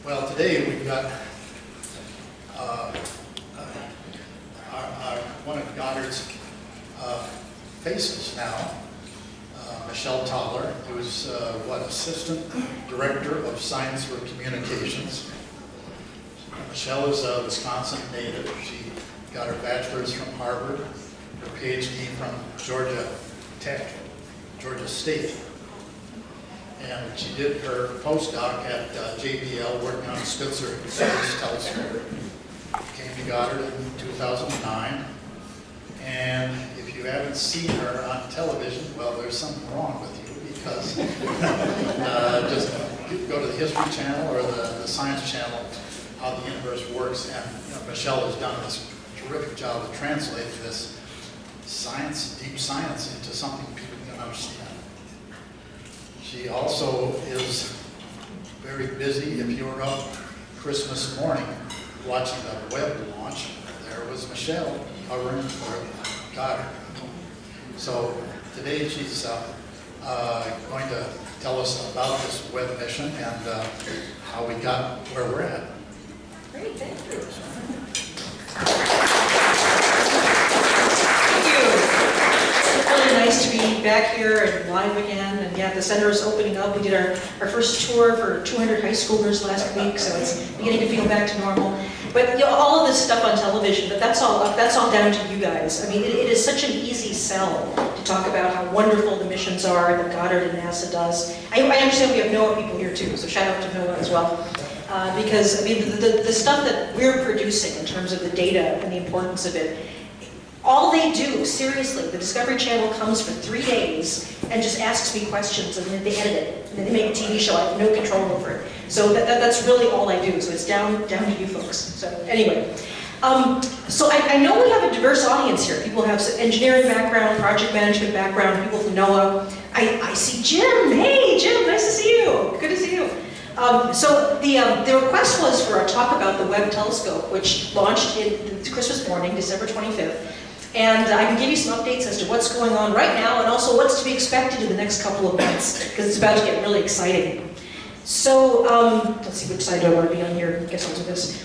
Well, today we've got one of Goddard's faces now, Thaller, who is Assistant Director of Science for Communications. Michelle is a Wisconsin native. She got her bachelor's from Harvard, her PhD from Georgia State. And she did her postdoc at JPL working on the Spitzer Space Telescope. Came to Goddard in 2009. And if you haven't seen her on television, well, there's something wrong with you, because just go to the History Channel or the Science Channel, how the universe works. And Michelle has done this terrific job of translating this science, deep science, into something people can understand. She also is very busy. If you were up Christmas morning watching the Webb launch, there was Michelle covering for Goddard. So today she's going to tell us about this Webb mission and how we got where we're at. Great, thank you. It's really nice to be back here and live again. And yeah, the center is opening up. We did our first tour for 200 high schoolers last week, so it's beginning to feel back to normal. But all of this stuff on television, but that's all down to you guys. I mean, it is such an easy sell to talk about how wonderful the missions are that Goddard and NASA does. I understand we have NOAA people here too, so shout out to NOAA as well. Because I mean, the stuff that we're producing in terms of the data and the importance of it, all they do, seriously, the Discovery Channel comes for 3 days and just asks me questions, and then they edit it, and then they make a TV show. I have no control over it. So that's really all I do. So it's down to you folks. So anyway, so I know we have a diverse audience here. People have engineering background, project management background, people from NOAA. I see Jim. Hey, Jim, nice to see you. Good to see you. So the request was for a talk about the Webb telescope, which launched Christmas morning, December 25th. And I can give you some updates as to what's going on right now and also what's to be expected in the next couple of months, because it's about to get really exciting. So, let's see, which side do I want to be on here? I guess I'll do this.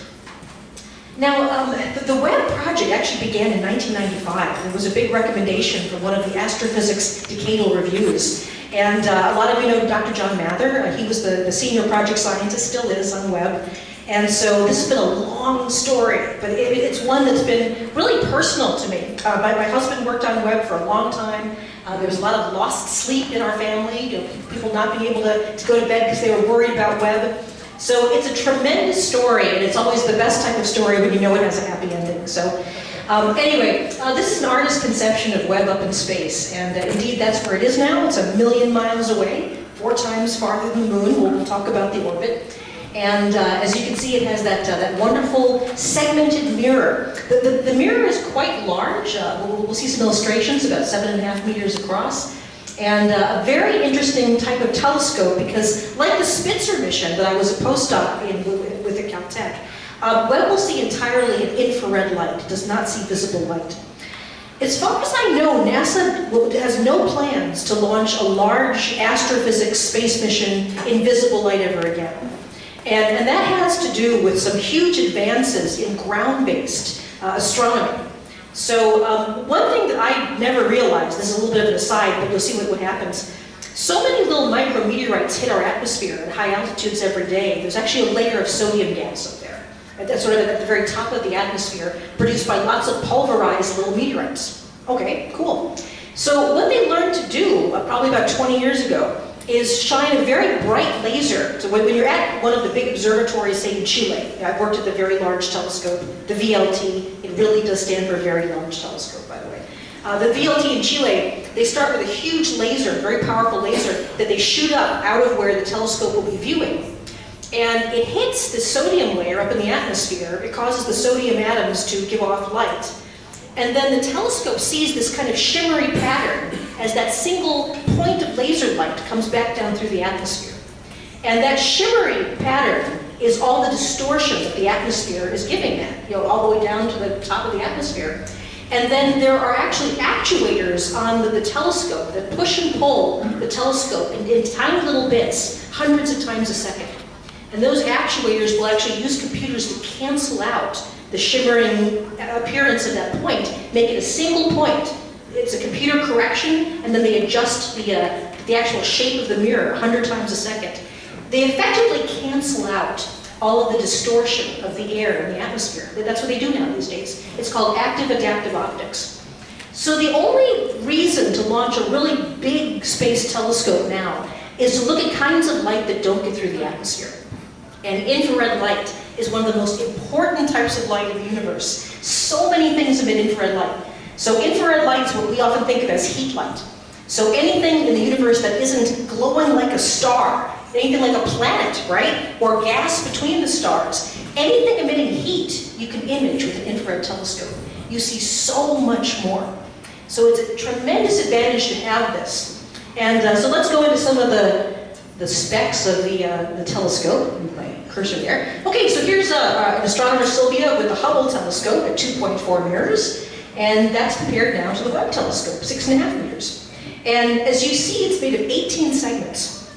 Now, the Webb project actually began in 1995. It was a big recommendation from one of the Astrophysics decadal reviews. And a lot of you know Dr. John Mather. He was the senior project scientist, still is, on Webb. And so this has been a long story, but it's one that's been really personal to me. My husband worked on Webb for a long time. There was a lot of lost sleep in our family, people not being able to go to bed because they were worried about Webb. So it's a tremendous story, and it's always the best type of story when you know it has a happy ending. So anyway, this is an artist's conception of Webb up in space, and indeed that's where it is now. It's 1 million miles away, 4 times farther than the moon. We'll talk about the orbit. And as you can see, it has that wonderful segmented mirror. The mirror is quite large. We'll see some illustrations, about 7.5 meters across. And a very interesting type of telescope, because like the Spitzer mission that I was a postdoc in with at Caltech, Webb will see entirely in infrared light. It does not see visible light. As far as I know, NASA has no plans to launch a large astrophysics space mission in visible light ever again. And that has to do with some huge advances in ground-based astronomy. So one thing that I never realized, this is a little bit of an aside, but you'll see what happens. So many little micrometeorites hit our atmosphere at high altitudes every day. There's actually a layer of sodium gas up there. That's sort of at the very top of the atmosphere, produced by lots of pulverized little meteorites. Okay, cool. So what they learned to do, probably about 20 years ago, is shine a very bright laser. So when you're at one of the big observatories, say in Chile, I've worked at the Very Large Telescope, the VLT, it really does stand for Very Large Telescope, by the way. The VLT in Chile, they start with a huge laser, very powerful laser, that they shoot up out of where the telescope will be viewing. And it hits the sodium layer up in the atmosphere. It causes the sodium atoms to give off light. And then the telescope sees this kind of shimmery pattern as that single point of laser light comes back down through the atmosphere. And that shimmery pattern is all the distortion that the atmosphere is giving that, all the way down to the top of the atmosphere. And then there are actually actuators on the telescope that push and pull the telescope in tiny little bits, hundreds of times a second. And those actuators will actually use computers to cancel out the shimmering appearance of that point, make it a single point. It's a computer correction, and then they adjust the actual shape of the mirror 100 times a second. They effectively cancel out all of the distortion of the air in the atmosphere. That's what they do now these days. It's called active adaptive optics. So the only reason to launch a really big space telescope now is to look at kinds of light that don't get through the atmosphere. And infrared light is one of the most important types of light in the universe. So many things emit infrared light. So infrared light is what we often think of as heat light. So anything in the universe that isn't glowing like a star, anything like a planet, right? Or gas between the stars, anything emitting heat you can image with an infrared telescope. You see so much more. So it's a tremendous advantage to have this. And so let's go into some of the specs of the telescope. My cursor there. Okay, so here's an astronomer Sylvia with the Hubble telescope at 2.4 meters. And that's compared now to the Webb telescope, 6.5 meters. And as you see, it's made of 18 segments.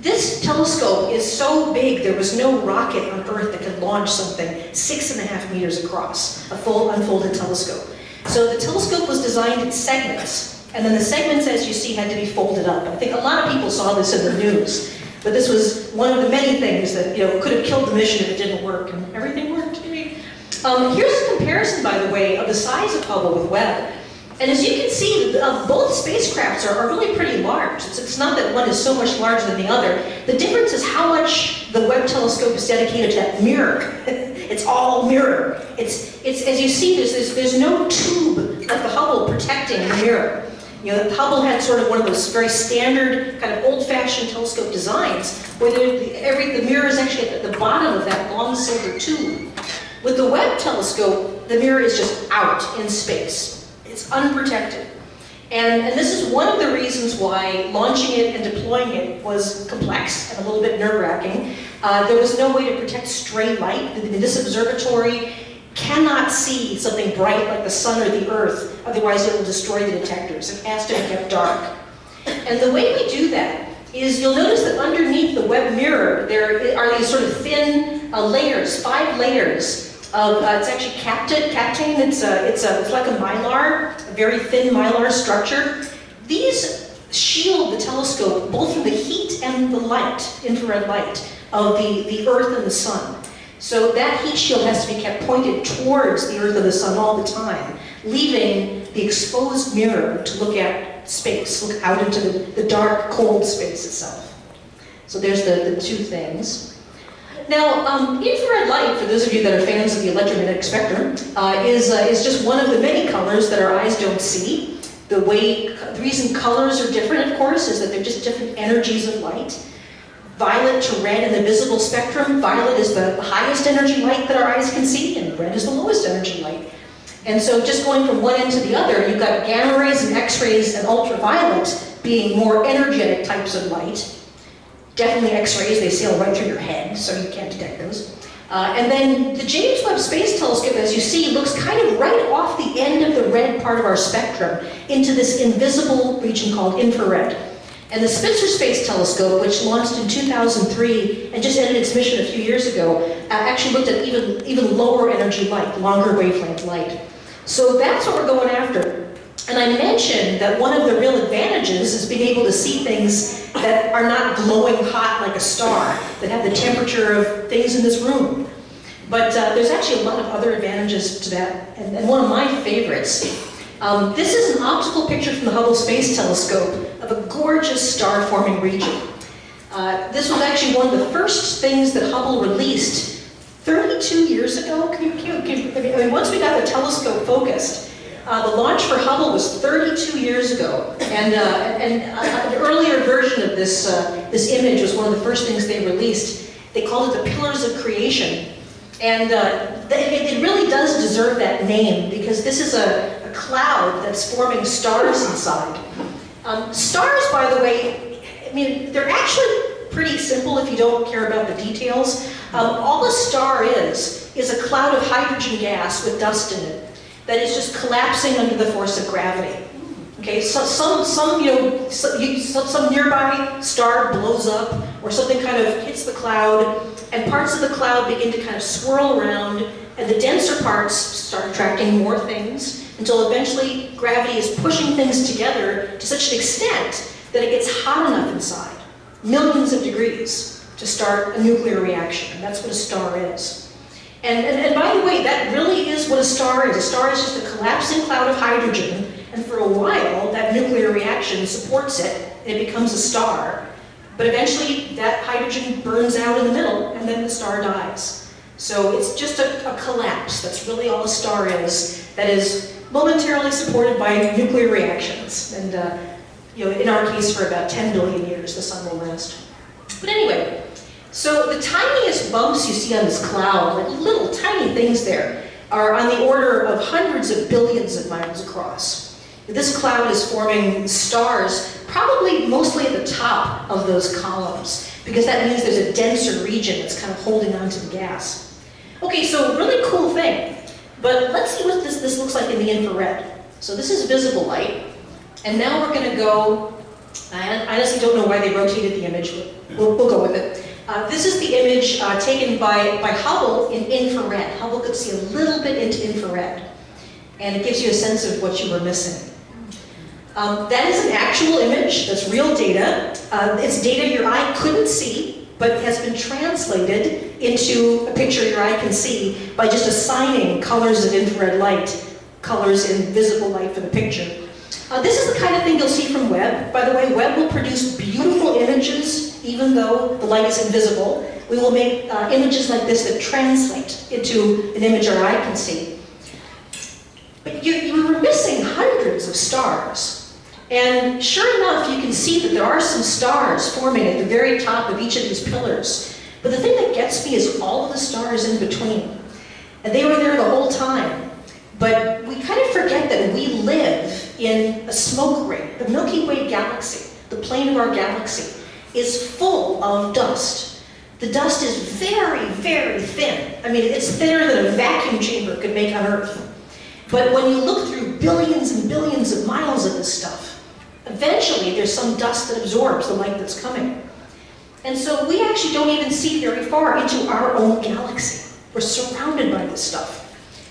This telescope is so big, there was no rocket on Earth that could launch something 6.5 meters across, a full unfolded telescope. So the telescope was designed in segments, and then the segments, as you see, had to be folded up. I think a lot of people saw this in the news, but this was one of the many things that could have killed the mission if it didn't work, and everything worked. Here's a comparison, by the way, of the size of Hubble with Webb. And as you can see, both spacecrafts are really pretty large. It's not that one is so much larger than the other. The difference is how much the Webb telescope is dedicated to that mirror. It's all mirror. It's as you see, there's no tube like the Hubble protecting the mirror. The Hubble had sort of one of those very standard, kind of old-fashioned telescope designs, where the mirror is actually at the bottom of that long silver tube. With the Webb telescope, the mirror is just out in space. It's unprotected. And this is one of the reasons why launching it and deploying it was complex and a little bit nerve-wracking. There was no way to protect stray light. This observatory cannot see something bright like the sun or the earth, otherwise it will destroy the detectors. It has to be kept dark. And the way we do that is you'll notice that underneath the Webb mirror, there are these sort of thin layers, 5 layers. It's actually captain. It's like a mylar, a very thin mylar structure. These shield the telescope both from the heat and the light, infrared light, of the Earth and the sun. So that heat shield has to be kept pointed towards the Earth and the sun all the time, leaving the exposed mirror to look at space, look out into the dark, cold space itself. So there's the two things. Now, infrared light, for those of you that are fans of the electromagnetic spectrum, is just one of the many colors that our eyes don't see. The reason colors are different, of course, is that they're just different energies of light. Violet to red in the visible spectrum, violet is the highest energy light that our eyes can see, and red is the lowest energy light. And so just going from one end to the other, you've got gamma rays and X-rays and ultraviolet being more energetic types of light. Definitely X-rays, they sail right through your head, so you can't detect those. And then the James Webb Space Telescope, as you see, looks kind of right off the end of the red part of our spectrum into this invisible region called infrared. And the Spitzer Space Telescope, which launched in 2003 and just ended its mission a few years ago, actually looked at even lower energy light, longer wavelength light. So that's what we're going after. And I mentioned that one of the real advantages is being able to see things that are not glowing hot like a star, that have the temperature of things in this room. But there's actually a lot of other advantages to that, and one of my favorites. This is an optical picture from the Hubble Space Telescope of a gorgeous star-forming region. This was actually one of the first things that Hubble released 32 years ago. Once we got the telescope focused, the launch for Hubble was 32 years ago, and an earlier version of this image was one of the first things they released. They called it the Pillars of Creation, and it really does deserve that name because this is a cloud that's forming stars inside. Stars, by the way, I mean, they're actually pretty simple if you don't care about the details. All a star is a cloud of hydrogen gas with dust in it that is just collapsing under the force of gravity. Okay, so some nearby star blows up, or something kind of hits the cloud, and parts of the cloud begin to kind of swirl around, and the denser parts start attracting more things, until eventually gravity is pushing things together to such an extent that it gets hot enough inside, millions of degrees, to start a nuclear reaction. And that's what a star is. And by the way, that really is what a star is. A star is just a collapsing cloud of hydrogen, and for a while, that nuclear reaction supports it, and it becomes a star. But eventually, that hydrogen burns out in the middle, and then the star dies. So it's just a collapse. That's really all a star is. That is momentarily supported by nuclear reactions. And in our case, for about 10 billion years, the sun will rest. But anyway, so the tiniest bumps you see on this cloud, like little tiny things there, are on the order of hundreds of billions of miles across. This cloud is forming stars, probably mostly at the top of those columns, because that means there's a denser region that's kind of holding onto the gas. Okay, so really cool thing. But let's see what this looks like in the infrared. So this is visible light. And now we're going to go, I honestly don't know why they rotated the image, but we'll go with it. This is the image taken by Hubble in infrared. Hubble could see a little bit into infrared. And it gives you a sense of what you were missing. That is an actual image. That's real data. It's data your eye couldn't see, but has been translated into a picture your eye can see by just assigning colors of infrared light, colors in visible light for the picture. This is the kind of thing you'll see from Webb. By the way, Webb will produce beautiful images even though the light is invisible. We will make images like this that translate into an image our eye can see. But you were missing hundreds of stars. And sure enough, you can see that there are some stars forming at the very top of each of these pillars. But the thing that gets me is all of the stars in between. And they were there the whole time. But we kind of forget that we live in a smoke ring. The Milky Way galaxy, the plane of our galaxy, is full of dust. The dust is very, very thin. I mean, it's thinner than a vacuum chamber could make on Earth. But when you look through billions and billions of miles of this stuff, eventually there's some dust that absorbs the light that's coming. And so we actually don't even see very far into our own galaxy. We're surrounded by this stuff.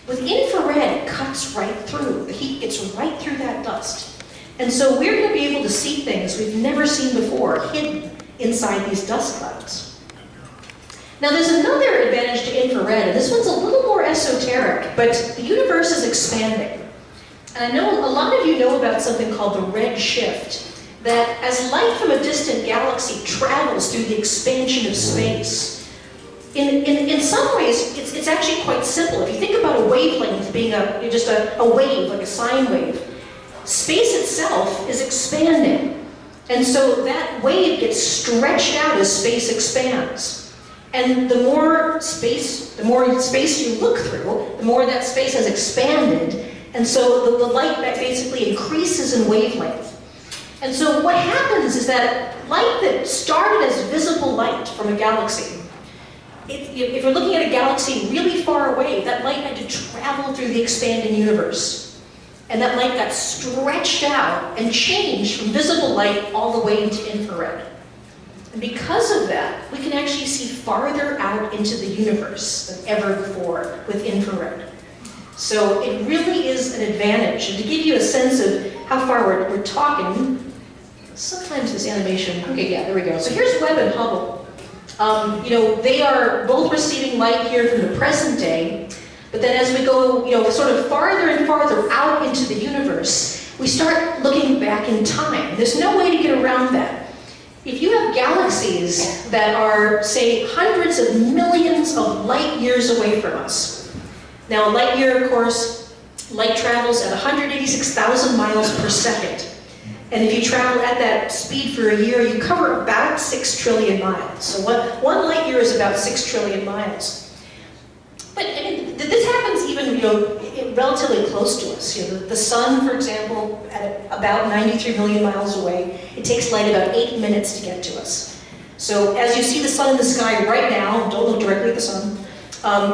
With infrared, it cuts right through. The heat gets right through that dust. And so we're going to be able to see things we've never seen before, hidden inside these dust clouds. Now there's another advantage to infrared, and this one's a little more esoteric, but the universe is expanding. And I know a lot of you know about something called the red shift, that as light from a distant galaxy travels through the expansion of space, in some ways, it's actually quite simple. If you think about a wavelength being just a wave, like a sine wave, space itself is expanding. And so that wave gets stretched out as space expands. And the more space you look through, the more that space has expanded. And so the light that basically increases in wavelength. And so what happens is that light that started as visible light from a galaxy, if you're looking at a galaxy really far away, that light had to travel through the expanding universe. And that light got stretched out and changed from visible light all the way into infrared. And because of that, we can actually see farther out into the universe than ever before with infrared. So it really is an advantage. And to give you a sense of how far we're talking, sometimes this animation, okay, yeah, there we go. So here's Webb and Hubble. They are both receiving light here from the present day, but then as we go, sort of farther and farther out into the universe, we start looking back in time. There's no way to get around that. If you have galaxies that are, say, hundreds of millions of light years away from us. Now, a light year, of course, light travels at 186,000 miles per second. And if you travel at that speed for a year, you cover about 6 trillion miles. So one light year is about 6 trillion miles. But I mean, this happens even, relatively close to us. The sun, for example, at about 93 million miles away, it takes light about 8 minutes to get to us. So as you see the sun in the sky right now, don't look directly at the sun,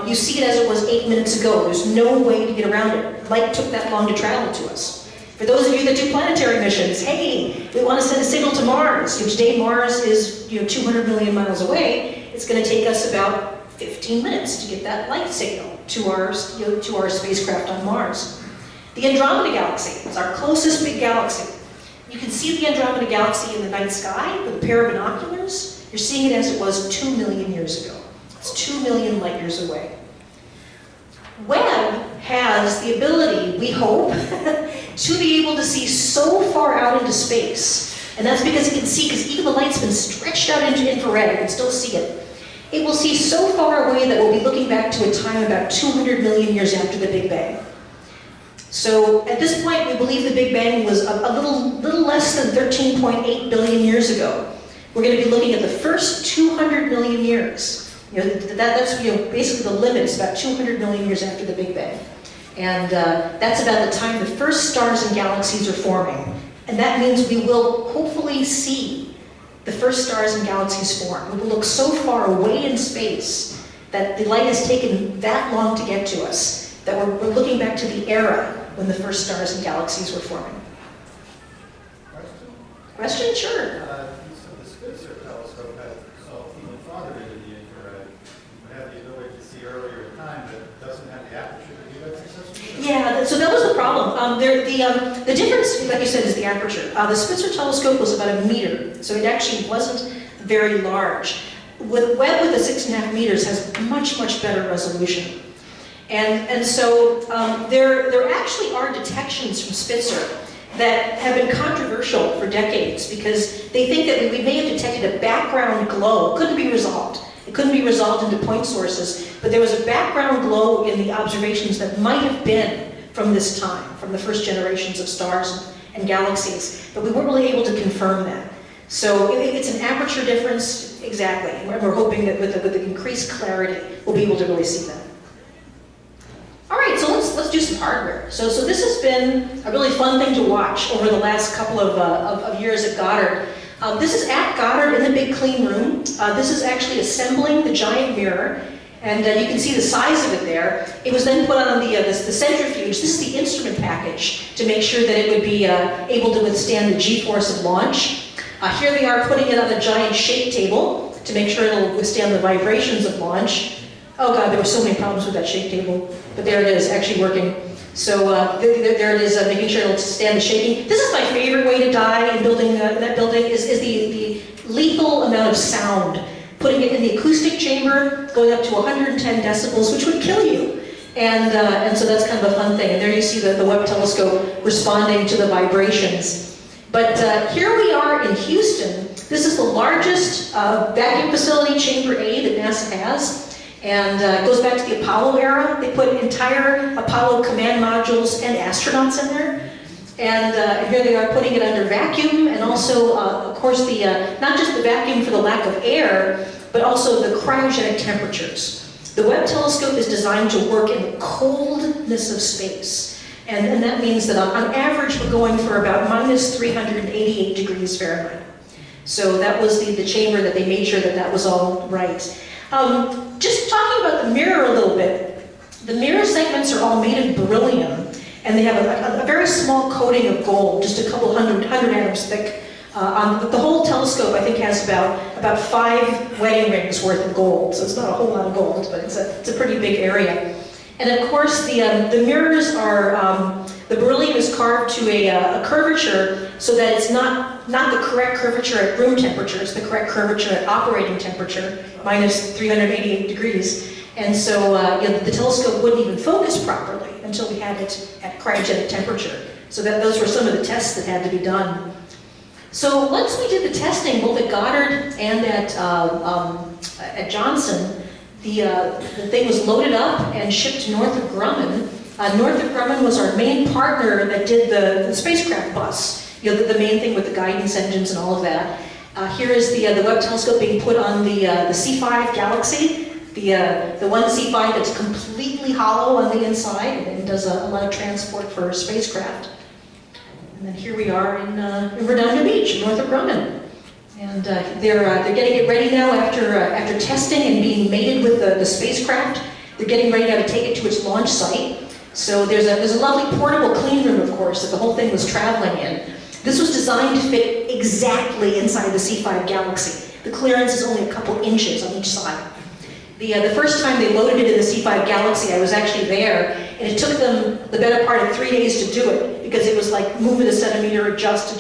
you see it as it was 8 minutes ago. There's no way to get around it. Light took that long to travel to us. For those of you that do planetary missions, hey, we want to send a signal to Mars. Today Mars is 200 million miles away. It's going to take us about 15 minutes to get that light signal to our spacecraft on Mars. The Andromeda galaxy is our closest big galaxy. You can see the Andromeda galaxy in the night sky with a pair of binoculars. You're seeing it as it was 2 million years ago. It's 2 million light years away. Webb has the ability, we hope, to be able to see so far out into space. And that's because it can see, because even the light's been stretched out into infrared, you can still see it. It will see so far away that we'll be looking back to a time about 200 million years after the Big Bang. So at this point, we believe the Big Bang was a little less than 13.8 billion years ago. We're going to be looking at the first 200 million years. That's basically the limit. It's about 200 million years after the Big Bang. And that's about the time the first stars and galaxies are forming. And that means we will hopefully see the first stars and galaxies form. We will look so far away in space that the light has taken that long to get to us, that we're looking back to the era when the first stars and galaxies were forming. Question? Sure. So the Spitzer telescope has even farther into the infrared. It had the ability to see earlier in time, but doesn't have the aperture to do that successfully. Yeah, so that was the problem. The difference, like you said, is the aperture. The Spitzer telescope was about 1 meter, so it actually wasn't very large. Webb with the 6.5 meters has much, much better resolution. And so there actually are detections from Spitzer that have been controversial for decades because they think that we may have detected a background glow. It couldn't be resolved. It couldn't be resolved into point sources, but there was a background glow in the observations that might have been from this time, from the first generations of stars and galaxies, but we weren't really able to confirm that. So it's an aperture difference, exactly, and we're hoping that with the increased clarity, we'll be able to really see that. All right, so let's do some hardware. So this has been a really fun thing to watch over the last couple of years at Goddard. This is at Goddard in the big clean room. This is actually assembling the giant mirror, and you can see the size of it there. It was then put on the centrifuge. This is the instrument package to make sure that it would be able to withstand the G-force of launch. Here they are putting it on a giant shake table to make sure it'll withstand the vibrations of launch. Oh God, there were so many problems with that shake table, but there it is, actually working. So there it is, making sure it'll stand the shaking. This is my favorite way to die in building that building is the lethal amount of sound. Putting it in the acoustic chamber, going up to 110 decibels, which would kill you. And so that's kind of a fun thing. And there you see the Webb telescope responding to the vibrations. But here we are in Houston. This is the largest vacuum facility, Chamber A, that NASA has. And it goes back to the Apollo era. They put entire Apollo command modules and astronauts in there. And here they are putting it under vacuum, and also, of course, not just the vacuum for the lack of air, but also the cryogenic temperatures. The Webb telescope is designed to work in the coldness of space. And that means that on average, we're going for about minus 388 degrees Fahrenheit. So that was the chamber that they made sure that was all right. Just talking about the mirror a little bit, the mirror segments are all made of beryllium, and they have a very small coating of gold, just a couple hundred atoms thick. The whole telescope, I think, has about 5 wedding rings worth of gold, so it's not a whole lot of gold, but it's a pretty big area. And of course, the mirrors are, the beryllium is carved to a curvature so that it's not the correct curvature at room temperature, it's the correct curvature at operating temperature, minus 388 degrees. And so the telescope wouldn't even focus properly until we had it at cryogenic temperature. So those were some of the tests that had to be done. So once we did the testing, both at Goddard and at Johnson, the thing was loaded up and shipped to Northrop Grumman. Northrop Grumman was our main partner that did the spacecraft bus, the main thing with the guidance engines and all of that. Here is the Webb telescope being put on the C5 Galaxy, the one C5 that's completely hollow on the inside and does a lot of transport for spacecraft. And then here we are in Redondo Beach, in Northrop Grumman. And they're getting it ready now after testing and being mated with the spacecraft. They're getting ready now to take it to its launch site. So there's a lovely portable clean room, of course, that the whole thing was traveling in. This was designed to fit exactly inside the C5 galaxy. The clearance is only a couple inches on each side. The first time they loaded it in the C5 galaxy, I was actually there, and it took them the better part of 3 days to do it, because it was like move it a centimeter, adjust.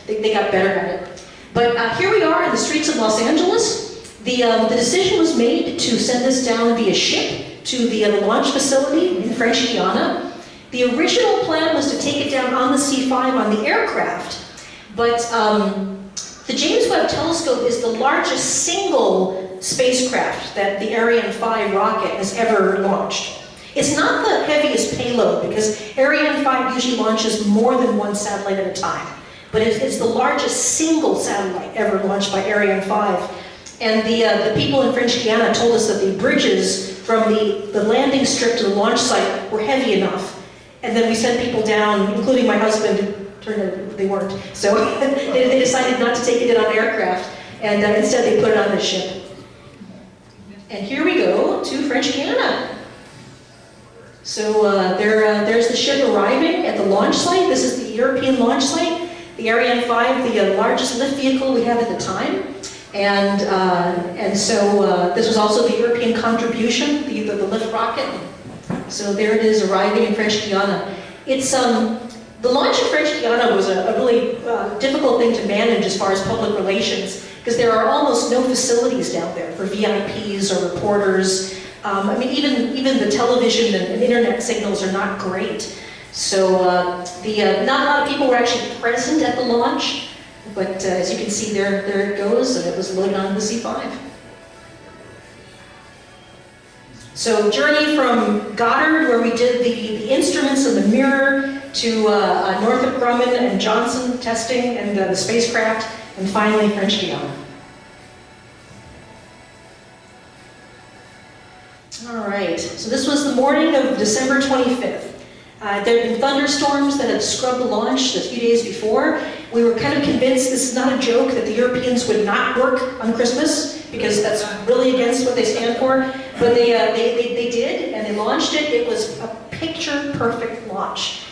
They got better at it. But here we are in the streets of Los Angeles. The decision was made to send this down via ship to the launch facility in French Guiana. The original plan was to take it down on the C5 on the aircraft, but the James Webb Telescope is the largest single spacecraft that the Ariane 5 rocket has ever launched. It's not the heaviest payload, because Ariane 5 usually launches more than one satellite at a time, but it's the largest single satellite ever launched by Ariane 5. And the people in French Guiana told us that the bridges from the landing strip to the launch site were heavy enough. And then we sent people down, including my husband. Turned out they weren't. So they decided not to take it in on aircraft, and instead they put it on the ship. And here we go to French Guiana. So there's the ship arriving at the launch site. This is the European launch site. The Ariane 5, the largest lift vehicle we have at the time. And so this was also the European contribution, the lift rocket. So there it is arriving in French Guiana. It's the launch of French Guiana was a really difficult thing to manage as far as public relations, because there are almost no facilities down there for VIPs or reporters. I mean, even the television and internet signals are not great. So not a lot of people were actually present at the launch, but as you can see, there it goes, and it was loaded onto the C5. So journey from Goddard, where we did the instruments and the mirror, to Northrop Grumman and Johnson testing and the spacecraft, and finally French Guiana. All right, so this was the morning of December 25th. There had been thunderstorms that had scrubbed the launch a few days before. We were kind of convinced this is not a joke, that the Europeans would not work on Christmas, because that's really against what they stand for. But they did, and they launched it. It was a picture-perfect launch.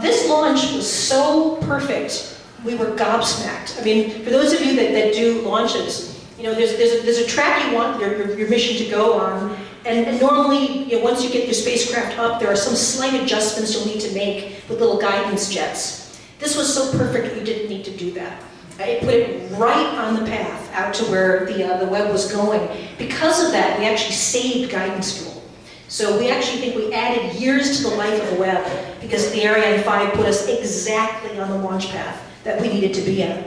This launch was so perfect, we were gobsmacked. I mean, for those of you that do launches, you know, there's a track you want your mission to go on, and normally, you know, once you get your spacecraft up, there are some slight adjustments you'll need to make with little guidance jets. This was so perfect, we didn't need to do that. It put it right on the path out to where the Webb was going. Because of that, we actually saved guidance fuel. So we actually think we added years to the life of the Webb, because the Ariane 5 put us exactly on the launch path that we needed to be at.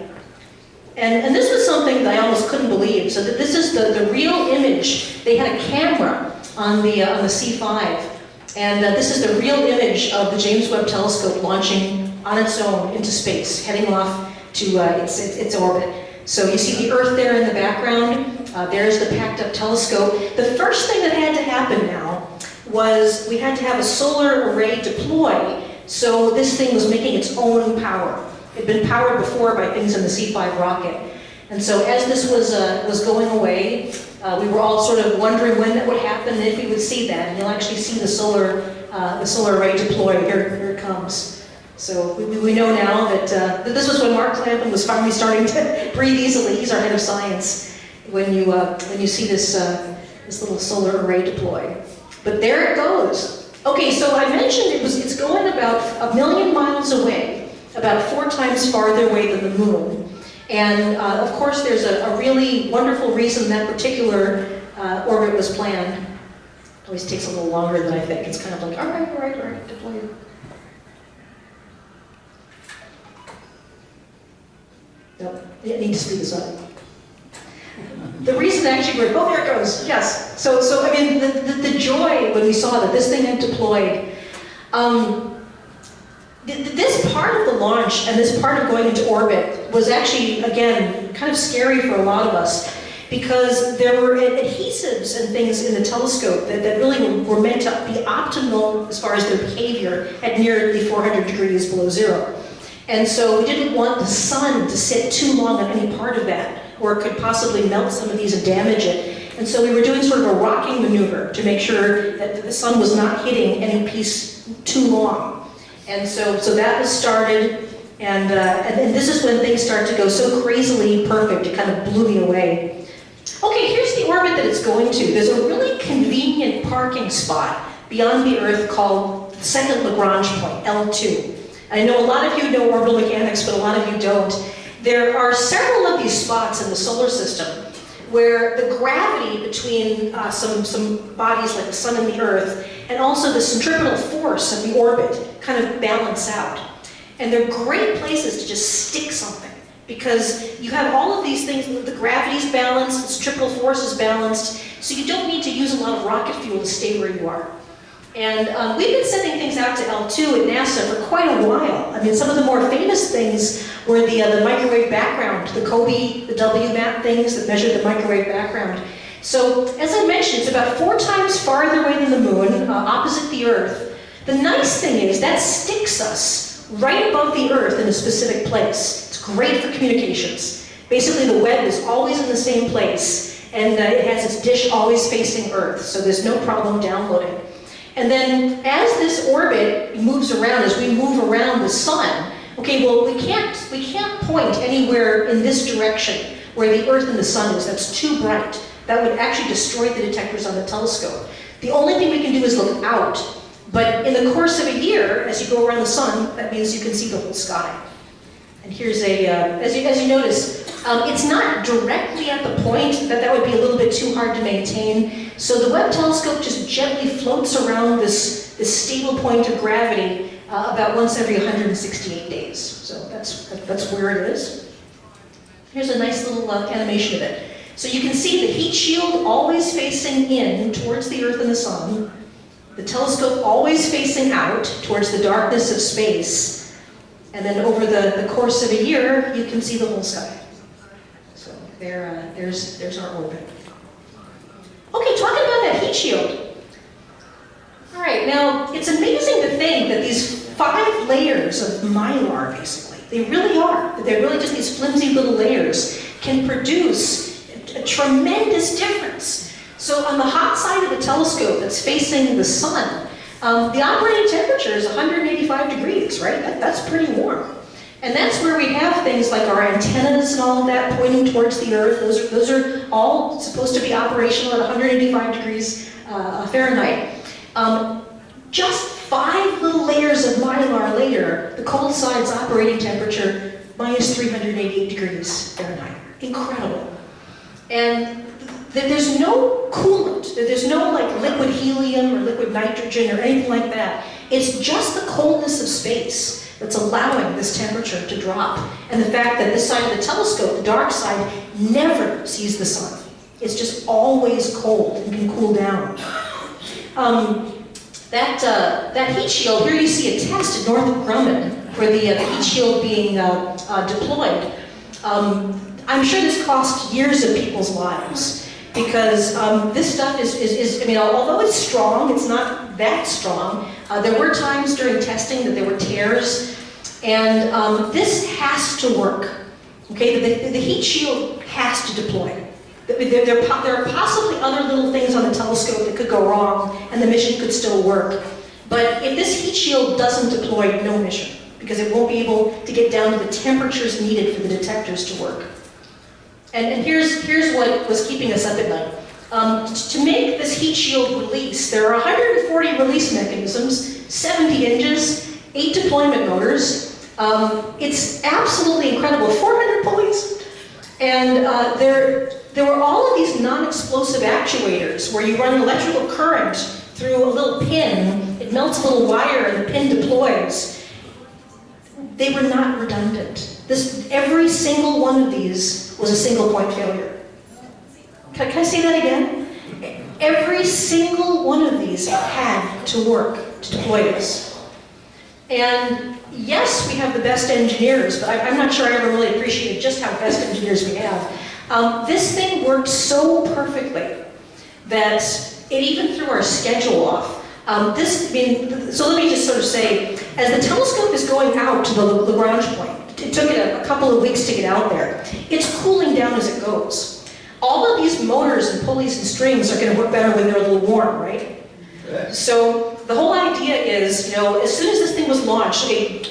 And this was something that I almost couldn't believe. So that this is the real image. They had a camera on the C5, and this is the real image of the James Webb Telescope launching on its own into space, heading off to its orbit. So you see the Earth there in the background. There's the packed up telescope. The first thing that had to happen now was we had to have a solar array deploy, so this thing was making its own power. It had been powered before by things in the C5 rocket. And so as this was going away, we were all sort of wondering when that would happen and if we would see that. And you'll actually see the solar array deploy. Here it comes. So we know now that this was when Mark Clampton was finally starting to breathe easily. He's our head of science. When you see this little solar array deploy. But there it goes. Okay, so I mentioned it's going about 1 million miles away, about 4 times farther away than the moon. And of course, there's a really wonderful reason that particular orbit was planned. It always takes a little longer than I think. It's kind of like, all right, deploy it. Nope, I need to speed this up. The reason actually we're, oh, there it goes, yes. So I mean, the joy when we saw that this thing had deployed. This part of the launch and this part of going into orbit was actually, again, kind of scary for a lot of us, because there were adhesives and things in the telescope that really were meant to be optimal as far as their behavior at nearly 400 degrees below zero. And so we didn't want the sun to sit too long on any part of that, or it could possibly melt some of these and damage it. And so we were doing sort of a rocking maneuver to make sure that the sun was not hitting any piece too long. And so that was started, and this is when things start to go so crazily perfect, it kind of blew me away. Okay, here's the orbit that it's going to. There's a really convenient parking spot beyond the Earth called the second Lagrange point, L2. I know a lot of you know orbital mechanics, but a lot of you don't. There are several of these spots in the solar system where the gravity between some bodies like the Sun and the Earth, and also the centripetal force of the orbit kind of balance out. And they're great places to just stick something, because you have all of these things, the gravity's balanced, the centripetal force is balanced, so you don't need to use a lot of rocket fuel to stay where you are. And we've been sending things out to L2 at NASA for quite a while. I mean, some of the more famous things were the microwave background, the COBE, the WMAP things that measure the microwave background. So, as I mentioned, it's about 4 times farther away than the moon, opposite the Earth. The nice thing is that sticks us right above the Earth in a specific place. It's great for communications. Basically, the web is always in the same place, and it has its dish always facing Earth, so there's no problem downloading. And then, as this orbit moves around, as we move around the sun, okay, well, we can't point anywhere in this direction where the Earth and the sun is. That's too bright. That would actually destroy the detectors on the telescope. The only thing we can do is look out. But in the course of a year, as you go around the sun, that means you can see the whole sky. And here's as you notice, it's not directly at the point that would be a little bit too hard to maintain. So the Webb telescope just gently floats around this stable point of gravity about once every 168 days. So that's where it is. Here's a nice little animation of it. So you can see the heat shield always facing in towards the Earth and the sun, the telescope always facing out towards the darkness of space, and then over the course of a year, you can see the whole sky. So there's our orbit. Okay, talking about that heat shield. All right, now it's amazing to think that these 5 layers of mylar, basically, they really are. They're really just these flimsy little layers, can produce a tremendous difference. So on the hot side of the telescope that's facing the sun, the operating temperature is 185 degrees, right? That's pretty warm. And that's where we have things like our antennas and all of that pointing towards the Earth. Those are all supposed to be operational at 185 degrees Fahrenheit. Just 5 little layers of mylar later, the cold side's operating temperature minus 388 degrees Fahrenheit. Incredible. And there's no coolant, there's no like liquid helium or liquid nitrogen or anything like that. It's just the coldness of space that's allowing this temperature to drop. And the fact that this side of the telescope, the dark side, never sees the sun. It's just always cold and can cool down. That heat shield, here you see a test at Northrop Grumman for the heat shield being deployed. I'm sure this cost years of people's lives, because this stuff is, I mean, although it's strong, it's not that strong. There were times during testing that there were tears, and this has to work. Okay, the heat shield has to deploy. There are possibly other little things on the telescope that could go wrong, and the mission could still work. But if this heat shield doesn't deploy, no mission, because it won't be able to get down to the temperatures needed for the detectors to work. And here's what was keeping us up at night. To make this heat shield release, there are 140 release mechanisms, 70 hinges, 8 deployment motors. It's absolutely incredible, 400 pulleys. And there were all of these non-explosive actuators where you run an electrical current through a little pin, it melts a little wire and the pin deploys. They were not redundant. Every single one of these was a single point failure. Can I say that again? Every single one of these had to work to deploy this. And yes, we have the best engineers, but I'm not sure I ever really appreciated just how best engineers we have. This thing worked so perfectly that it even threw our schedule off. So let me just sort of say, as the telescope is going out to the Lagrange point, it took it a couple of weeks to get out there. It's cooling down as it goes. All of these motors and pulleys and strings are going to work better when they're a little warm, right? So the whole idea is, as soon as this thing was launched, okay,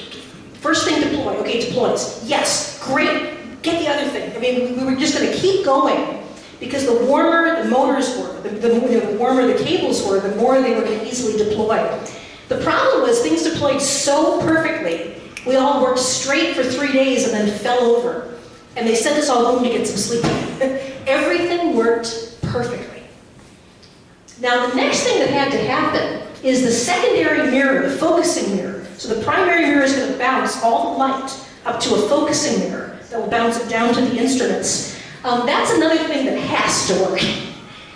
first thing deploy, okay, deploys. Yes, great, get the other thing. I mean, we were just going to keep going because the warmer the motors were, the warmer the cables were, the more they were going to easily deploy. The problem was things deployed so perfectly, we all worked straight for 3 days and then fell over. And they sent us all home to get some sleep. Everything worked perfectly. Now the next thing that had to happen is the secondary mirror, the focusing mirror. So the primary mirror is going to bounce all the light up to a focusing mirror that will bounce it down to the instruments. That's another thing that has to work.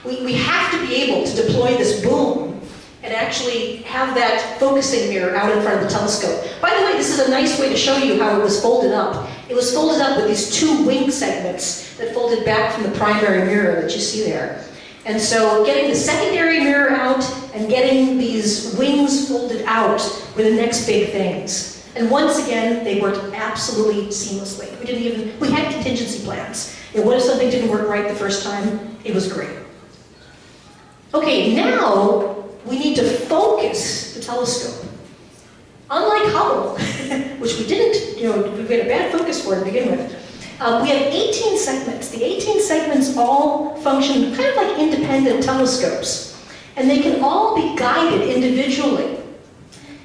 We have to be able to deploy this boom and actually have that focusing mirror out in front of the telescope. By the way, this is a nice way to show you how it was folded up. It was folded up with these 2 wing segments that folded back from the primary mirror that you see there. And so getting the secondary mirror out and getting these wings folded out were the next big things. And once again, they worked absolutely seamlessly. We had contingency plans. And what if something didn't work right the first time? It was great. Okay, now we need to focus the telescope. Unlike Hubble, which we didn't, we had a bad focus for to begin with. We have 18 segments. The 18 segments all function kind of like independent telescopes. And they can all be guided individually.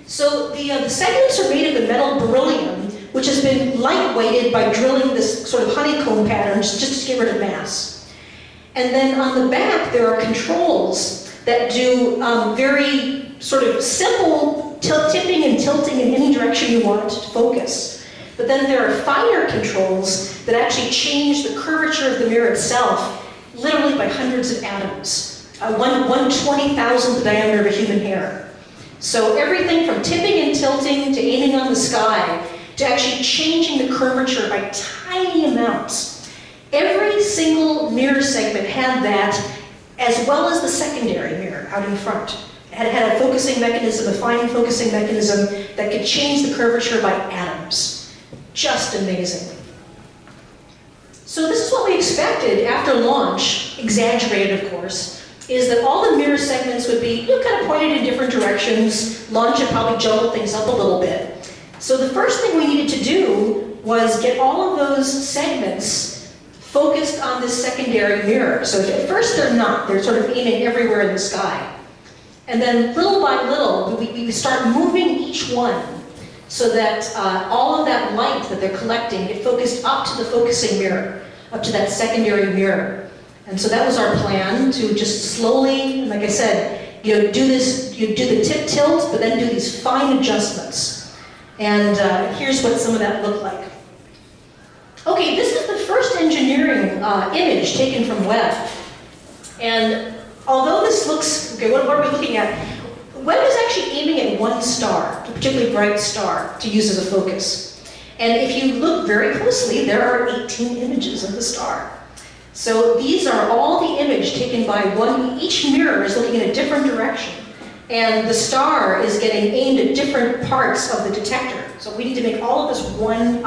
So the segments are made of the metal beryllium, which has been light-weighted by drilling this sort of honeycomb pattern just to get rid of mass. And then on the back, there are controls that do very sort of simple tipping and tilting in any direction you want it to focus. But then there are finer controls that actually change the curvature of the mirror itself, literally by hundreds of atoms. 1/20,000th the diameter of a human hair. So everything from tipping and tilting to aiming on the sky to actually changing the curvature by tiny amounts. Every single mirror segment had that, as well as the secondary mirror out in front. It had a focusing mechanism, a fine focusing mechanism that could change the curvature by atoms. Just amazing. So this is what we expected after launch, exaggerated of course, is that all the mirror segments would be kind of pointed in different directions. Launch would probably juggle things up a little bit. So the first thing we needed to do was get all of those segments focused on this secondary mirror. So at first they're not. They're sort of aiming everywhere in the sky. And then little by little, we start moving each one so that all of that light that they're collecting get focused up to the focusing mirror, up to that secondary mirror. And so that was our plan, to just slowly, like I said, do this, you do the tip tilt, but then do these fine adjustments. And here's what some of that looked like. Okay, this is the first engineering image taken from Webb. And although this looks, okay, what are we looking at? Webb is actually aiming at one star, a particularly bright star, to use as a focus. And if you look very closely, there are 18 images of the star. So these are all the image taken by one, each mirror is looking in a different direction. And the star is getting aimed at different parts of the detector. So we need to make all of this one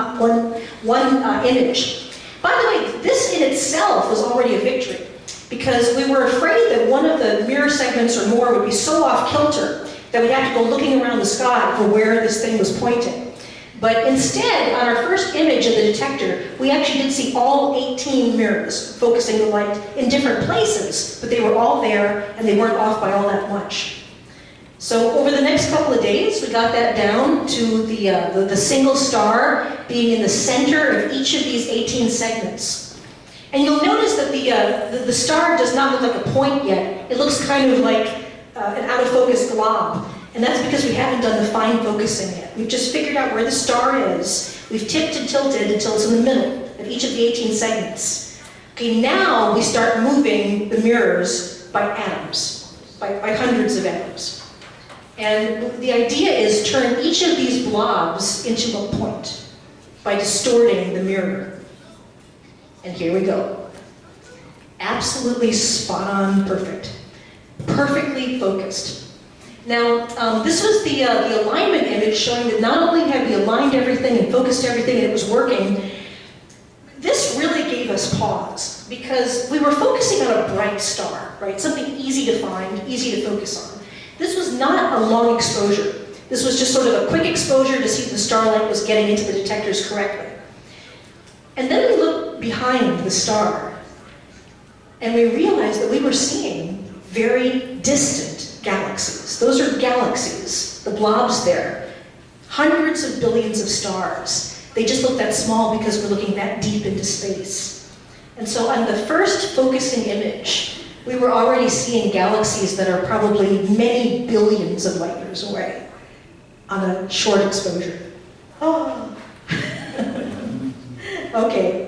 image. By the way, this in itself was already a victory, because we were afraid that one of the mirror segments or more would be so off kilter that we'd have to go looking around the sky for where this thing was pointing. But instead, on our first image of the detector, we actually did see all 18 mirrors focusing the light in different places, but they were all there and they weren't off by all that much. So over the next couple of days, we got that down to the single star being in the center of each of these 18 segments. And you'll notice that the star does not look like a point yet. It looks kind of like an out-of-focus glob. And that's because we haven't done the fine focusing yet. We've just figured out where the star is. We've tipped and tilted until it's in the middle of each of the 18 segments. Okay, now we start moving the mirrors by atoms, by hundreds of atoms. And the idea is turn each of these blobs into a point by distorting the mirror. And here we go. Absolutely spot on perfect. Perfectly focused. Now, this was the alignment image showing that not only had we aligned everything and focused everything and it was working, this really gave us pause. because we were focusing on a bright star, right? Something easy to find, easy to focus on. This was not a long exposure. This was just sort of a quick exposure to see if the starlight was getting into the detectors correctly. And then we looked behind the star, and we realized that we were seeing very distant galaxies. Those are galaxies, the blobs there. Hundreds of billions of stars. They just look that small because we're looking that deep into space. And so on the first focusing image, we were already seeing galaxies that are probably many billions of light years away on a short exposure. Oh. Okay,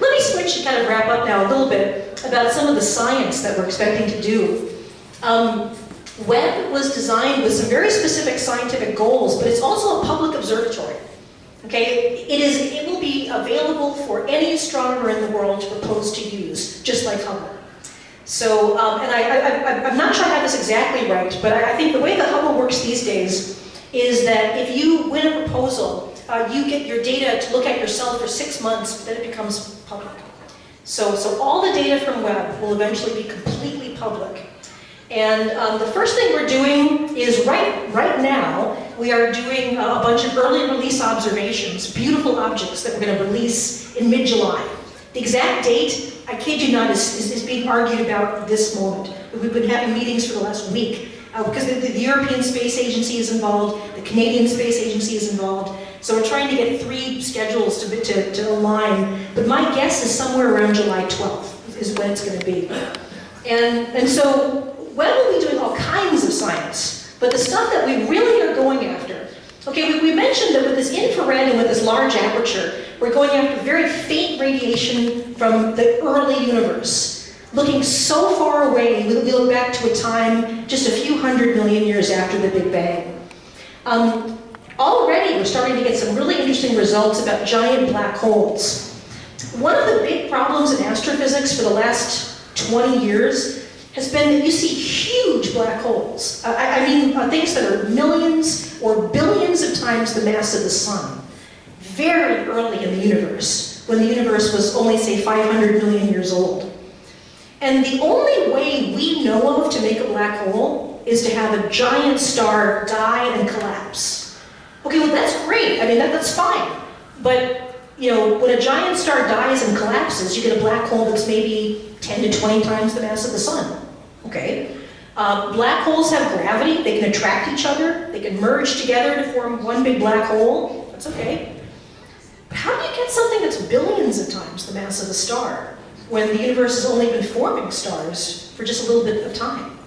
let me switch and kind of wrap up now a little bit about some of the science that we're expecting to do. Webb was designed with some very specific scientific goals, but it's also a public observatory. Okay, it will be available for any astronomer in the world to propose to use, just like Hubble. So, and I'm not sure I have this exactly right, but I think the way that Hubble works these days is that if you win a proposal, you get your data to look at yourself for 6 months, then it becomes public. So all the data from Webb will eventually be completely public. And the first thing we're doing is right now, we are doing a bunch of early release observations, beautiful objects that we're going to release in mid-July. The exact date, I kid you not, is being argued about at this moment. We've been having meetings for the last week because the European Space Agency is involved, the Canadian Space Agency is involved. So we're trying to get 3 schedules to align. But my guess is somewhere around July 12th is when it's going to be. And so Webb will be doing all kinds of science, but the stuff that we really are going after, okay, we mentioned that with this infrared and with this large aperture, we're going after very faint radiation from the early universe. Looking so far away, we look back to a time just a few 100 million years after the Big Bang. Already, we're starting to get some really interesting results about giant black holes. One of the big problems in astrophysics for the last 20 years has been that you see huge black holes. I mean, things that are millions or billions of times the mass of the sun. Very early in the universe, when the universe was only, say, 500 million years old. And the only way we know of to make a black hole is to have a giant star die and collapse. Okay, well that's great, I mean that's fine. But, you know, when a giant star dies and collapses, you get a black hole that's maybe 10 to 20 times the mass of the sun. Okay? Black holes have gravity, they can attract each other, they can merge together to form one big black hole. That's okay. But how do you get something that's billions of times the mass of a star when the universe has only been forming stars for just a little bit of time?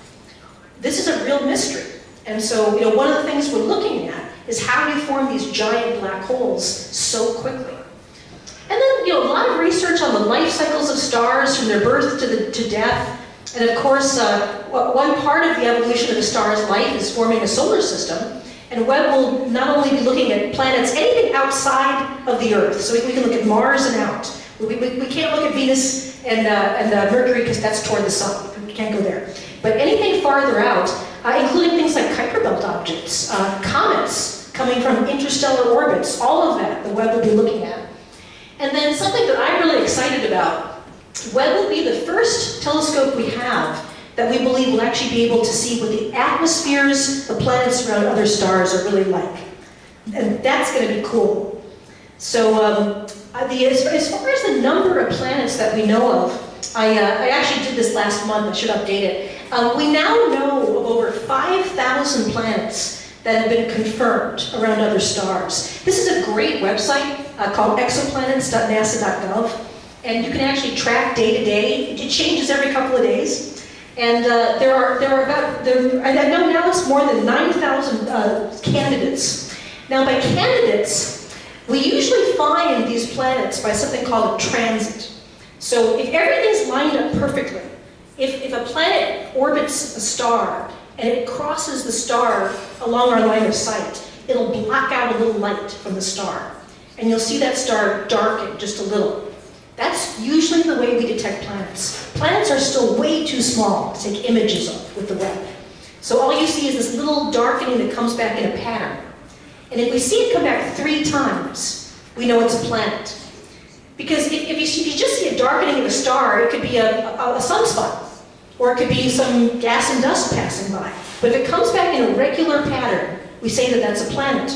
This is a real mystery. And so, you know, one of the things we're looking at is how you form these giant black holes so quickly. And then, you know, a lot of research on the life cycles of stars from their birth to death. And of course, one part of the evolution of a star's life is forming a solar system. And Webb will not only be looking at planets, anything outside of the Earth. So we can look at Mars and out. We can't look at Venus and Mercury because that's toward the sun. We can't go there. But anything farther out, including things like Kuiper belt objects, comets coming from interstellar orbits, all of that the Webb will be looking at. And then something that I'm really excited about, Webb will be the first telescope we have that we believe will actually be able to see what the atmospheres, the planets around other stars are really like. And that's going to be cool. So as far as the number of planets that we know of, I actually did this last month, I should update it. We now know of over 5,000 planets that have been confirmed around other stars. This is a great website called exoplanets.nasa.gov, and you can actually track day to day. It changes every couple of days. And there are about, I know now it's more than 9,000 candidates. Now by candidates, we usually find these planets by something called a transit. So if everything's lined up perfectly, if a planet orbits a star and it crosses the star along our line of sight, it'll block out a little light from the star. And you'll see that star darken just a little. That's usually the way we detect planets. Planets are still way too small to take images of with the Webb. So all you see is this little darkening that comes back in a pattern. And if we see it come back 3 times, we know it's a planet. Because if you just see a darkening of a star, it could be a sunspot, or it could be some gas and dust passing by. But if it comes back in a regular pattern, we say that that's a planet.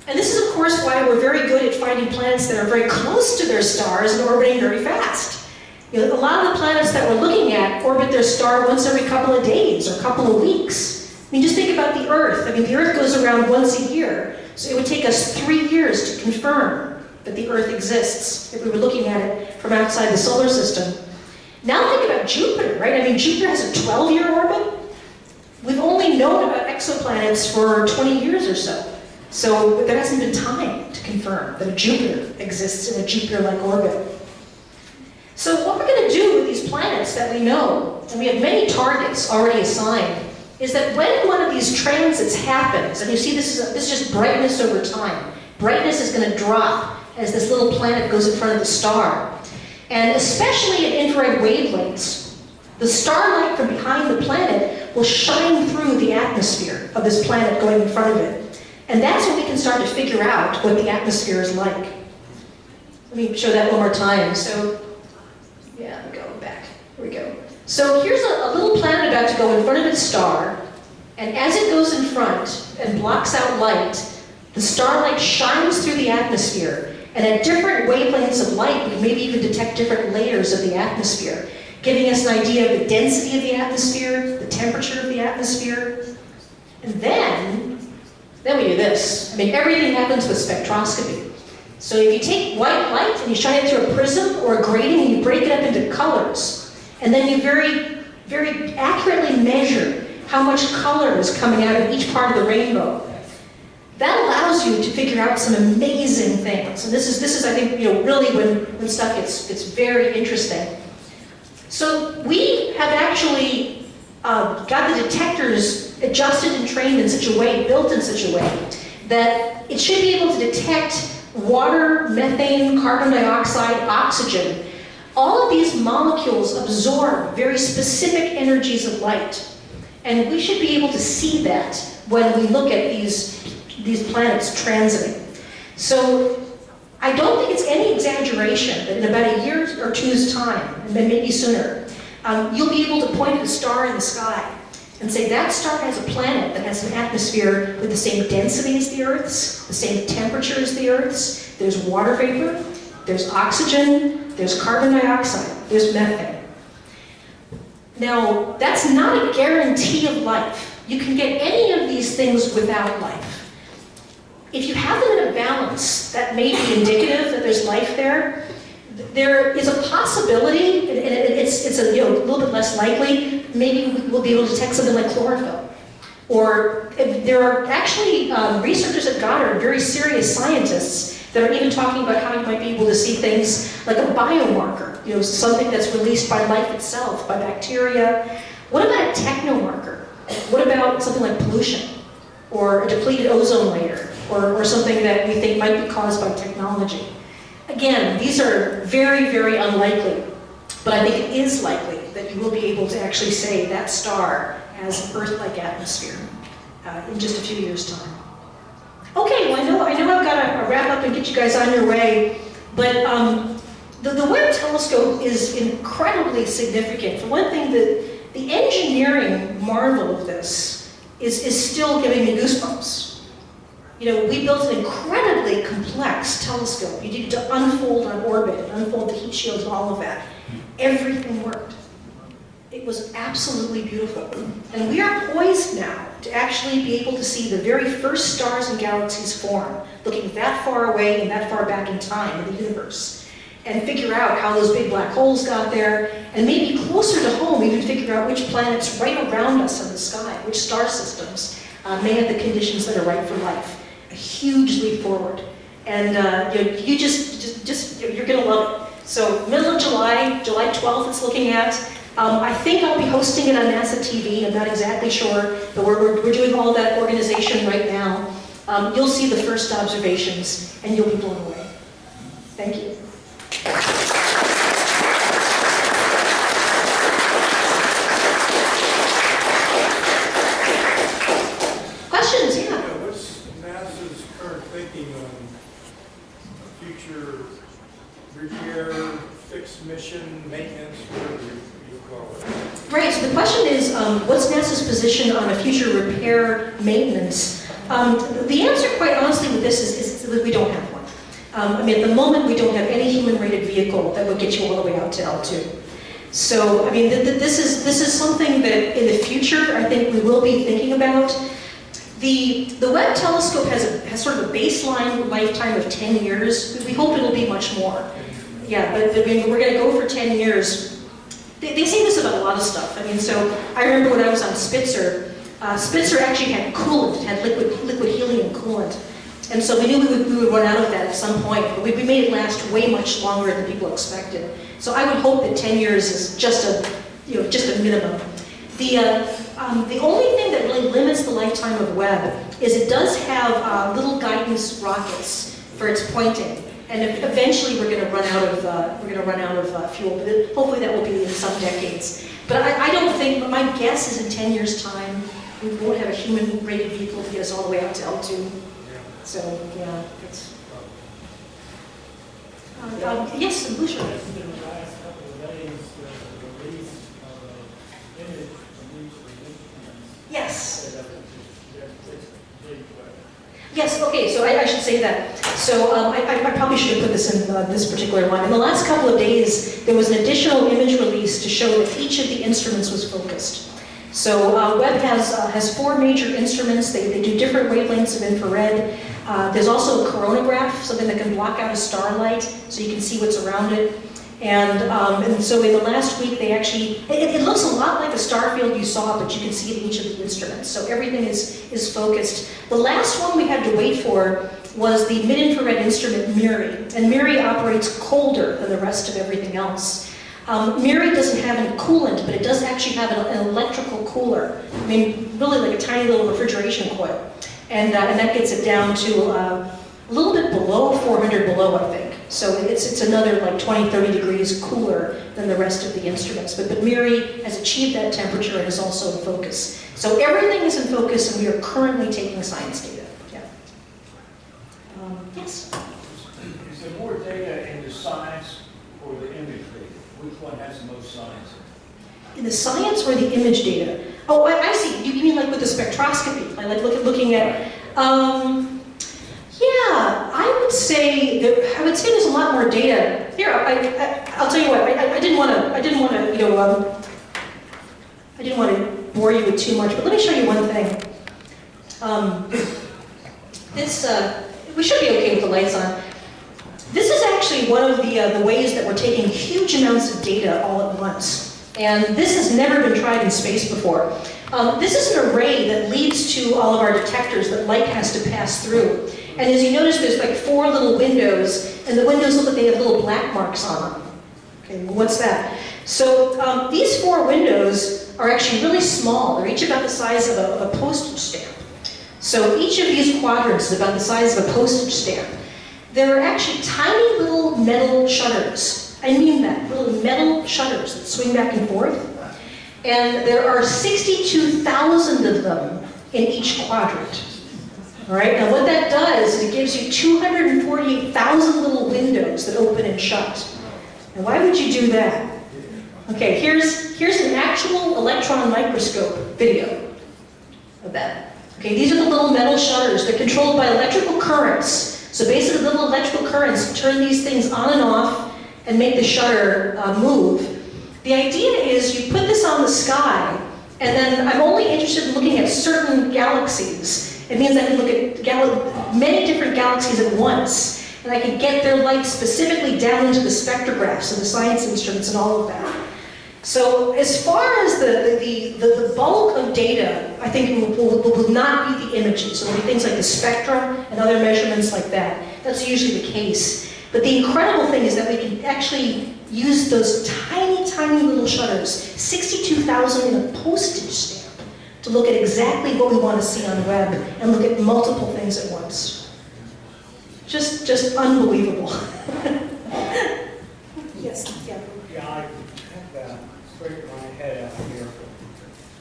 And this is, of course, why we're very good at finding planets that are very close to their stars and orbiting very fast. You know, a lot of the planets that we're looking at orbit their star once every couple of days or a couple of weeks. I mean, just think about the Earth. I mean, the Earth goes around once a year, so it would take us 3 years to confirm that the Earth exists if we were looking at it from outside the solar system. Now think about Jupiter, right? I mean, Jupiter has a 12-year orbit. We've only known about exoplanets for 20 years or so. So there hasn't been time to confirm that a Jupiter exists in a Jupiter-like orbit. So what we're going to do with these planets that we know, and we have many targets already assigned, is that when one of these transits happens, and you see this is just brightness over time. Brightness is going to drop as this little planet goes in front of the star. And especially at infrared wavelengths, the starlight from behind the planet will shine through the atmosphere of this planet going in front of it. And that's when we can start to figure out what the atmosphere is like. Let me show that one more time. So, yeah, we're going back. Here we go. So here's a little planet about to go in front of its star, and as it goes in front and blocks out light, the starlight shines through the atmosphere, and at different wavelengths of light, we can maybe even detect different layers of the atmosphere, giving us an idea of the density of the atmosphere, the temperature of the atmosphere. And then we do this. I mean, everything happens with spectroscopy. So if you take white light and you shine it through a prism or a grating and you break it up into colors, and then you very, very accurately measure how much color is coming out of each part of the rainbow, that allows you to figure out some amazing things. And this is I think, you know, really when stuff gets very interesting. So we have actually got the detectors adjusted and trained in such a way, built in such a way, that it should be able to detect water, methane, carbon dioxide, oxygen. All of these molecules absorb very specific energies of light. And we should be able to see that when we look at these planets transiting. So I don't think it's any exaggeration that in about a year or two's time, and then maybe sooner, you'll be able to point at a star in the sky and say that star has a planet that has an atmosphere with the same density as the Earth's, the same temperature as the Earth's. There's water vapor, there's oxygen, there's carbon dioxide, there's methane. Now, that's not a guarantee of life. You can get any of these things without life. If you have them in a balance, that may be indicative that there's life there. There is a possibility, and it's a little bit less likely, maybe we'll be able to detect something like chlorophyll. Or there are actually researchers at Goddard, very serious scientists, that are even talking about how you might be able to see things like a biomarker, something that's released by life itself, by bacteria. What about a technomarker? What about something like pollution, or a depleted ozone layer, or something that we think might be caused by technology? Again, these are very, very unlikely, but I think it is likely that you will be able to actually say that star has an Earth-like atmosphere in just a few years' time. Okay, well, I know I've got to wrap up and get you guys on your way, but the Webb telescope is incredibly significant. For one thing, the engineering marvel of this is still giving me goosebumps. We built an incredibly complex telescope. You needed to unfold on orbit, unfold the heat shields, and all of that. Everything worked. It was absolutely beautiful. And we are poised now to actually be able to see the very first stars and galaxies form, looking that far away and that far back in time in the universe, and figure out how those big black holes got there, and maybe closer to home, even figure out which planets right around us in the sky, which star systems may have the conditions that are right for life. A huge leap forward. And you're going to love it. So middle of July 12th it's looking at. I think I'll be hosting it on NASA TV. I'm not exactly sure, but we're doing all that organization right now. You'll see the first observations, and you'll be blown away. Thank you. Questions? Yeah. What's NASA's current thinking on future What's NASA's position on a future repair maintenance? The answer, quite honestly, with this is that we don't have one. I mean, at the moment, we don't have any human-rated vehicle that would get you all the way out to L2. So, I mean, this is something that in the future, I think we will be thinking about. The Webb telescope has sort of a baseline lifetime of 10 years. We hope it'll be much more. Yeah, but I mean, we're going to go for 10 years. They say this about a lot of stuff. I mean, so I remember when I was on Spitzer, Spitzer actually had coolant, it had liquid helium coolant. And so we knew we would run out of that at some point, but we made it last way much longer than people expected. So I would hope that 10 years is just a minimum. The only thing that really limits the lifetime of Webb is it does have little guidance rockets for its pointing, and eventually we're going to run out of fuel. But hopefully that will be in some decades. But I don't think. My guess is in 10 years' time we won't have a human-rated vehicle to get us all the way out to L2. So yeah, it's. Yes, blue shirt. Yes. Yes, okay, so I should say that. So I probably should have put this in this particular one. In the last couple of days, there was an additional image release to show that each of the instruments was focused. So Webb has 4 major instruments. They do different wavelengths of infrared. There's also a coronagraph, something that can block out a starlight so you can see what's around it. And so in the last week, they actually, it looks a lot like a star field you saw, but you can see it in each of the instruments. So everything is focused. The last one we had to wait for was the mid-infrared instrument MIRI. And MIRI operates colder than the rest of everything else. MIRI doesn't have any coolant, but it does actually have an electrical cooler. I mean, really like a tiny little refrigeration coil. And that gets it down to a little bit below 400 below, I think. So it's another like 20, 30 degrees cooler than the rest of the instruments. But MIRI has achieved that temperature and is also in focus. So everything is in focus, and we are currently taking science data. Yeah. Yes? Is there more data in the science or the image data? Which one has the most science? In the science or the image data? Oh, I see. You mean like with the spectroscopy? Like looking at... Yeah, I would say there's a lot more data. Here, I'll tell you what. I didn't want to bore you with too much, but let me show you one thing. We should be okay with the lights on. This is actually one of the ways that we're taking huge amounts of data all at once, and this has never been tried in space before. This is an array that leads to all of our detectors that light has to pass through. And as you notice, there's like 4 little windows, and the windows look like they have little black marks on them. Okay, well, what's that? So these 4 windows are actually really small. They're each about the size of a postage stamp. So each of these quadrants is about the size of a postage stamp. There are actually tiny little metal shutters. I mean that, little metal shutters that swing back and forth. And there are 62,000 of them in each quadrant. All right, now what that does is it gives you 248,000 little windows that open and shut. And why would you do that? Okay, here's an actual electron microscope video of that. Okay, these are the little metal shutters. They're controlled by electrical currents. So basically, little electrical currents turn these things on and off and make the shutter move. The idea is you put this on the sky, and then I'm only interested in looking at certain galaxies. It means I can look at many different galaxies at once, and I can get their light specifically down into the spectrographs and the science instruments and all of that. So as far as the bulk of data, I think will not be the images. It'll be things like the spectra and other measurements like that. That's usually the case. But the incredible thing is that we can actually use those tiny, tiny little shutters, 62,000 in a postage stamp, to look at exactly what we want to see on Webb and look at multiple things at once. Just unbelievable. Yes, yeah. Yeah, I have to straighten my head out here.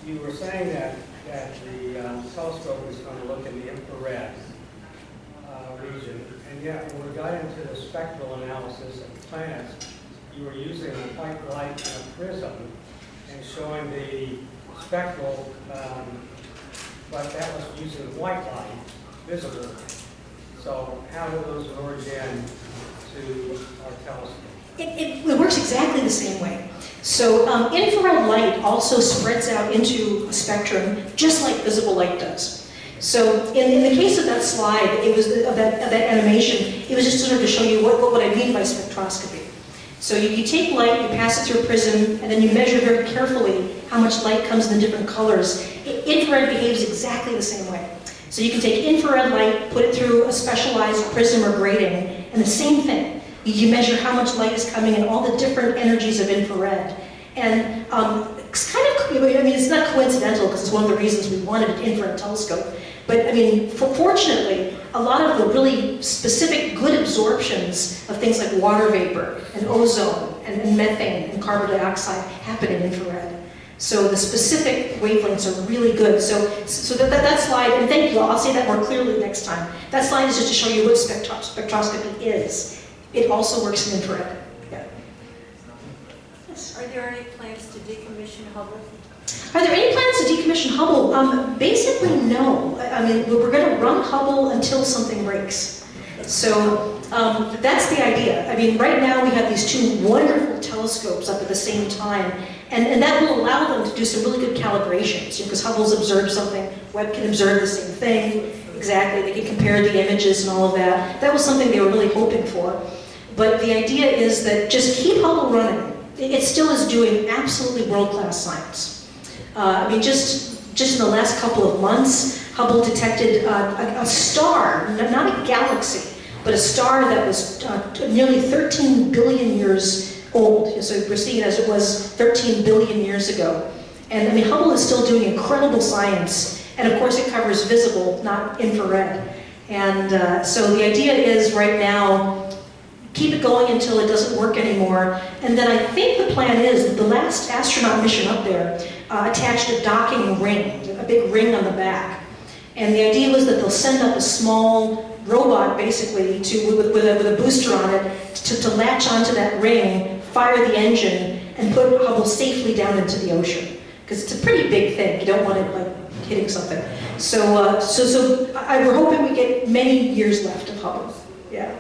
You were saying that the telescope is going to look in the infrared region, and yet when we got into the spectral analysis of the planets, you were using a white light and a prism and showing the spectral, but that was using white light, visible. So how do those merge in to our telescope? It works exactly the same way. So infrared light also spreads out into a spectrum just like visible light does. So in the case of that slide, it was of that animation, it was just sort of to show you what I mean by spectroscopy. So you take light, you pass it through a prism, and then you measure very carefully how much light comes in the different colors. Infrared behaves exactly the same way. So you can take infrared light, put it through a specialized prism or grating, and the same thing. You measure how much light is coming in all the different energies of infrared. And it's kind of, I mean, it's not coincidental because it's one of the reasons we wanted an infrared telescope. But I mean, fortunately, a lot of the really specific good absorptions of things like water vapor and ozone and methane and carbon dioxide happen in infrared. So the specific wavelengths are really good. So that slide, and thank you, I'll say that more clearly next time. That slide is just to show you what spectroscopy is. It also works in infrared. Yeah. Yes. Are there any plans to decommission Hubble? Are there any plans to decommission Hubble? Basically, no. I mean, we're going to run Hubble until something breaks. So that's the idea. I mean, right now we have these two wonderful telescopes up at the same time, and that will allow them to do some really good calibrations, because Hubble's observed something, Webb can observe the same thing. Exactly, they can compare the images and all of that. That was something they were really hoping for. But the idea is that just keep Hubble running. It still is doing absolutely world-class science. I mean, just in the last couple of months, Hubble detected a star, not a galaxy, but a star that was nearly 13 billion years old. So we're seeing it as it was 13 billion years ago. And I mean, Hubble is still doing incredible science. And of course, it covers visible, not infrared. And so the idea is right now, keep it going until it doesn't work anymore. And then I think the plan is that the last astronaut mission up there attached a docking ring, a big ring on the back. And the idea was that they'll send up a small robot, basically, with a booster on it, to latch onto that ring, fire the engine, and put Hubble safely down into the ocean. Because it's a pretty big thing. You don't want it like hitting something. So we're hoping we get many years left of Hubble. Yeah.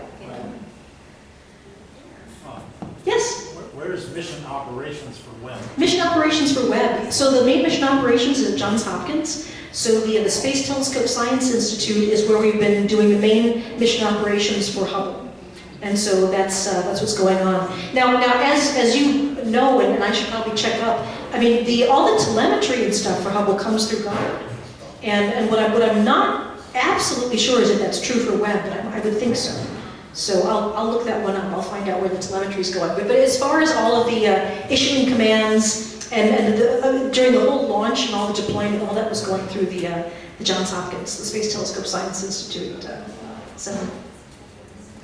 Yes? Where's mission operations for Webb? Mission operations for Webb. So the main mission operations is at Johns Hopkins. So the Space Telescope Science Institute is where we've been doing the main mission operations for Hubble. And so that's what's going on. Now as you know, and I should probably check up, I mean, all the telemetry and stuff for Hubble comes through Goddard. And what I'm not absolutely sure is if that's true for Webb, but I would think so. So I'll look that one up. I'll find out where the telemetry is going. But as far as all of the issuing commands and during the whole launch and all the deployment, all that was going through the Johns Hopkins, the Space Telescope Science Institute Center.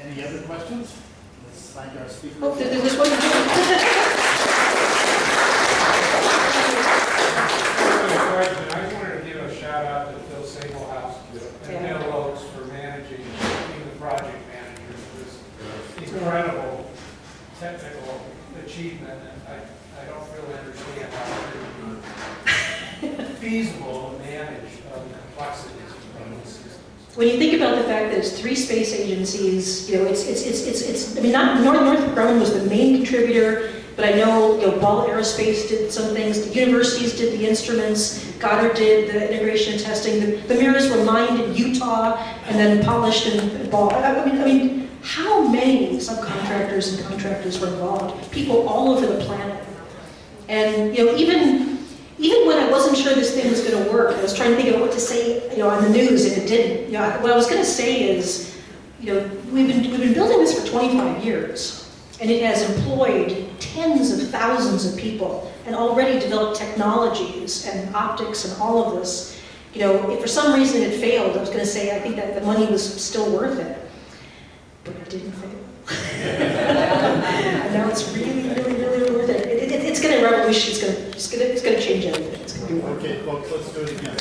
Any other questions? Let's thank our speaker. Oh, there's one. I just wanted to give a shout out to Phil Sablehouse and Bill Oakes for managing, being the project managers of this incredible technical achievement. And I don't really understand how it would be feasible to manage the complexities of these systems. When you think about the fact that it's 3 space agencies, you know, it's I mean, Northrop Grumman was the main contributor, but I know, Ball Aerospace did some things, the universities did the instruments, Goddard did the integration and testing, the mirrors were mined in Utah and then polished in Ball. I mean, how many subcontractors and contractors were involved? People all over the planet. And, even when I wasn't sure this thing was going to work, I was trying to think of what to say, on the news, and it didn't. What I was going to say is, we've been building this for 25 years, and it has employed tens of thousands of people, and already developed technologies and optics and all of this. If for some reason it failed, I was going to say I think that the money was still worth it, but it didn't fail. And now it's really, really, really worth it. It's going to revolution. It's going to change everything. It's going to be wonderful. Okay, folks, let's do it again.